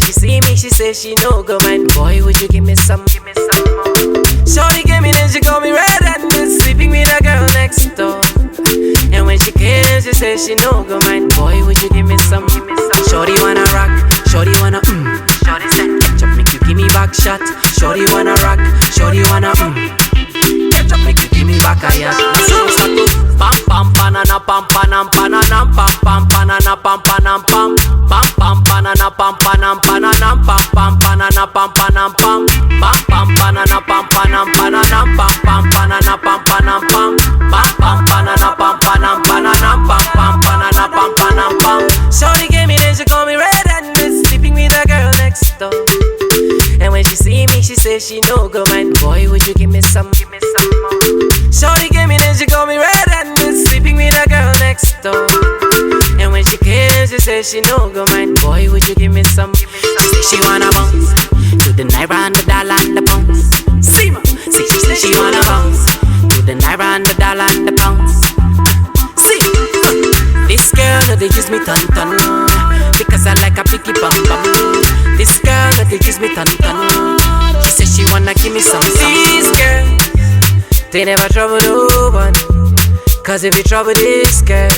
she see me, she say she no go mind. Boy, would you give me some more? Shorty gave me, then she called me red-handed, sleeping with a girl next door. And when she came, she said she no go mind. Boy, would you give me some? Shorty wanna rock, shorty wanna Shorty said ketchup make you give me back shot. Shorty wanna rock, shorty wanna ketchup make you give me back a yacht. So start to pam pam banana pam panam pananam pam pam banana pam panam pam pam pam banana pam panam pananam pam pam banana pam panam pam pam pam banana pam panam pananam pam pam banana pam panam pam pam pam banana pam panam pananam pam pam banana pam panam pam. Shorty gave me, then she called me red-handed, sleeping with a girl next door. And when she see me, she say she no go mind. Boy, would you give me some more? Shorty gave me, then she called me red-handed, sleeping with a girl next door. And when she came, she say she no go mind. Boy, would you give me some? She say she wanna bounce to the naira and the dollar and the pounds. See ma, see she say she wanna bounce to the naira and the dollar and the pounds. See, this girl no they use me ton because I like a picky bum bum. This girl no they use me ton. She say she wanna give me some. This girl, they never trouble no one, cause if you trouble this girl,